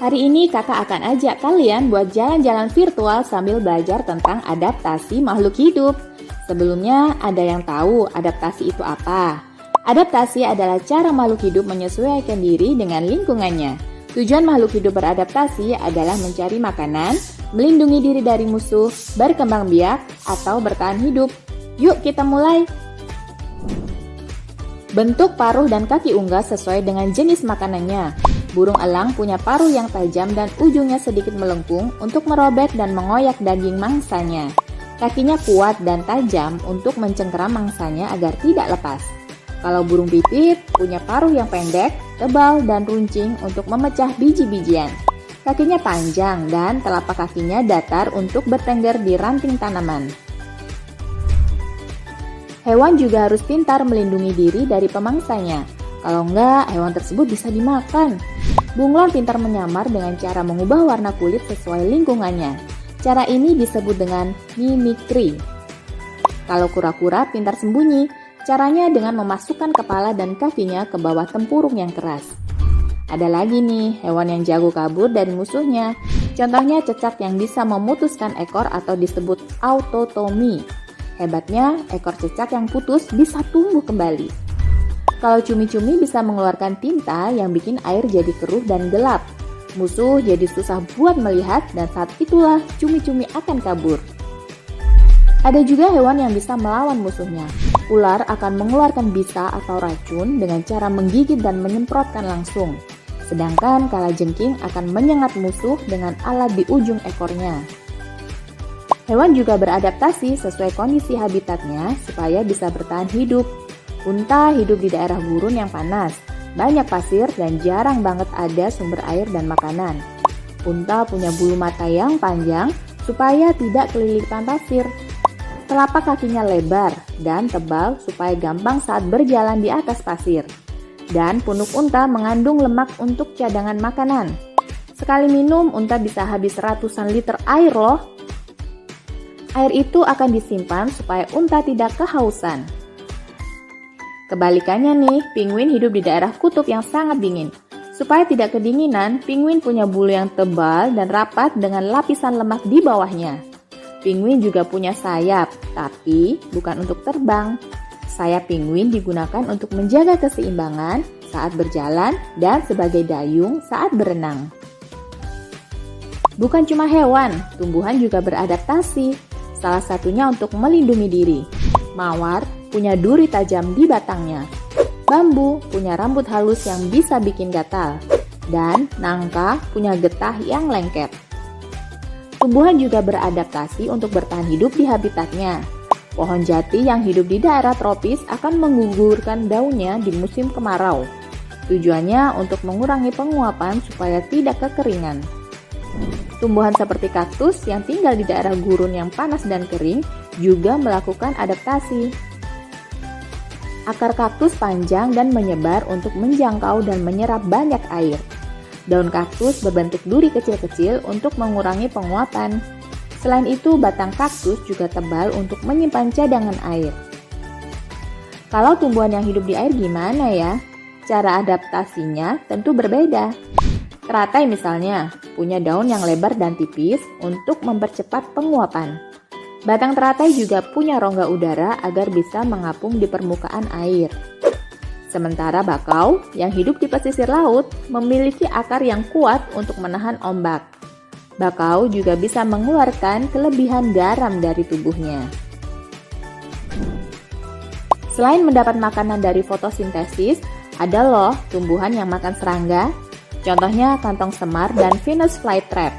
Hari ini kakak akan ajak kalian buat jalan-jalan virtual sambil belajar tentang adaptasi makhluk hidup. Sebelumnya, ada yang tahu adaptasi itu apa? Adaptasi adalah cara makhluk hidup menyesuaikan diri dengan lingkungannya. Tujuan makhluk hidup beradaptasi adalah mencari makanan, melindungi diri dari musuh, berkembang biak, atau bertahan hidup. Yuk kita mulai! Bentuk paruh dan kaki unggas sesuai dengan jenis makanannya. Burung elang punya paruh yang tajam dan ujungnya sedikit melengkung untuk merobek dan mengoyak daging mangsanya. Kakinya kuat dan tajam untuk mencengkeram mangsanya agar tidak lepas. Kalau burung pipit punya paruh yang pendek, tebal, dan runcing untuk memecah biji-bijian. Kakinya panjang dan telapak kakinya datar untuk bertengger di ranting tanaman. Hewan juga harus pintar melindungi diri dari pemangsanya. Kalau enggak, hewan tersebut bisa dimakan. Bunglon pintar menyamar dengan cara mengubah warna kulit sesuai lingkungannya. Cara ini disebut dengan mimikri. Kalau kura-kura pintar sembunyi, caranya dengan memasukkan kepala dan kakinya ke bawah tempurung yang keras. Ada lagi nih, hewan yang jago kabur dari musuhnya. Contohnya cecak yang bisa memutuskan ekor atau disebut autotomi. Hebatnya, ekor cecak yang putus bisa tumbuh kembali. Kalau cumi-cumi bisa mengeluarkan tinta yang bikin air jadi keruh dan gelap. Musuh jadi susah buat melihat dan saat itulah cumi-cumi akan kabur. Ada juga hewan yang bisa melawan musuhnya. Ular akan mengeluarkan bisa atau racun dengan cara menggigit dan menyemprotkan langsung. Sedangkan kalajengking akan menyengat musuh dengan alat di ujung ekornya. Hewan juga beradaptasi sesuai kondisi habitatnya supaya bisa bertahan hidup. Unta hidup di daerah gurun yang panas, banyak pasir dan jarang banget ada sumber air dan makanan. Unta punya bulu mata yang panjang supaya tidak kelilipan pasir. Telapak kakinya lebar dan tebal supaya gampang saat berjalan di atas pasir. Dan punuk unta mengandung lemak untuk cadangan makanan. Sekali minum, unta bisa habis ratusan liter air loh. Air itu akan disimpan supaya unta tidak kehausan. Kebalikannya nih, penguin hidup di daerah kutub yang sangat dingin. Supaya tidak kedinginan, penguin punya bulu yang tebal dan rapat dengan lapisan lemak di bawahnya. Penguin juga punya sayap, tapi bukan untuk terbang. Sayap penguin digunakan untuk menjaga keseimbangan saat berjalan dan sebagai dayung saat berenang. Bukan cuma hewan, tumbuhan juga beradaptasi. Salah satunya untuk melindungi diri. Mawar punya duri tajam di batangnya. Bambu punya rambut halus yang bisa bikin gatal. Dan nangka punya getah yang lengket. Tumbuhan juga beradaptasi untuk bertahan hidup di habitatnya. Pohon jati yang hidup di daerah tropis akan menggugurkan daunnya di musim kemarau. Tujuannya untuk mengurangi penguapan supaya tidak kekeringan. Tumbuhan seperti kaktus yang tinggal di daerah gurun yang panas dan kering juga melakukan adaptasi. Akar kaktus panjang dan menyebar untuk menjangkau dan menyerap banyak air. Daun kaktus berbentuk duri kecil-kecil untuk mengurangi penguapan. Selain itu, batang kaktus juga tebal untuk menyimpan cadangan air. Kalau tumbuhan yang hidup di air gimana ya? Cara adaptasinya tentu berbeda. Teratai misalnya, punya daun yang lebar dan tipis untuk mempercepat penguapan. Batang teratai juga punya rongga udara agar bisa mengapung di permukaan air. Sementara bakau yang hidup di pesisir laut memiliki akar yang kuat untuk menahan ombak. Bakau juga bisa mengeluarkan kelebihan garam dari tubuhnya. Selain mendapat makanan dari fotosintesis, ada loh tumbuhan yang makan serangga. Contohnya kantong semar dan Venus flytrap.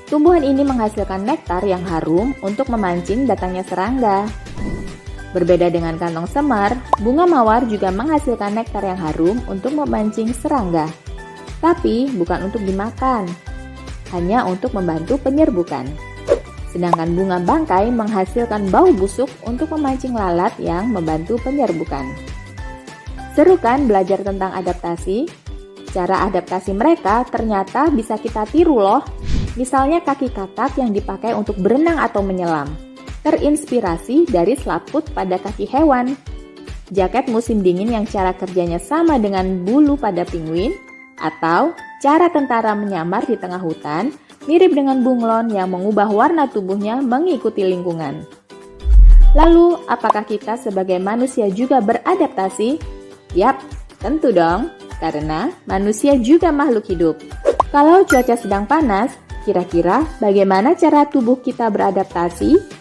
Tumbuhan ini menghasilkan nektar yang harum untuk memancing datangnya serangga. Berbeda dengan kantong semar, bunga mawar juga menghasilkan nektar yang harum untuk memancing serangga. Tapi bukan untuk dimakan, hanya untuk membantu penyerbukan. Sedangkan bunga bangkai menghasilkan bau busuk untuk memancing lalat yang membantu penyerbukan. Seru kan belajar tentang adaptasi? Cara adaptasi mereka ternyata bisa kita tiru loh. Misalnya kaki katak yang dipakai untuk berenang atau menyelam. Terinspirasi dari selaput pada kaki hewan. Jaket musim dingin yang cara kerjanya sama dengan bulu pada penguin. Atau Cara tentara menyamar di tengah hutan mirip dengan bunglon yang mengubah warna tubuhnya mengikuti lingkungan. Lalu, apakah kita sebagai manusia juga beradaptasi? Yap, tentu dong, karena manusia juga makhluk hidup. Kalau cuaca sedang panas, kira-kira bagaimana cara tubuh kita beradaptasi?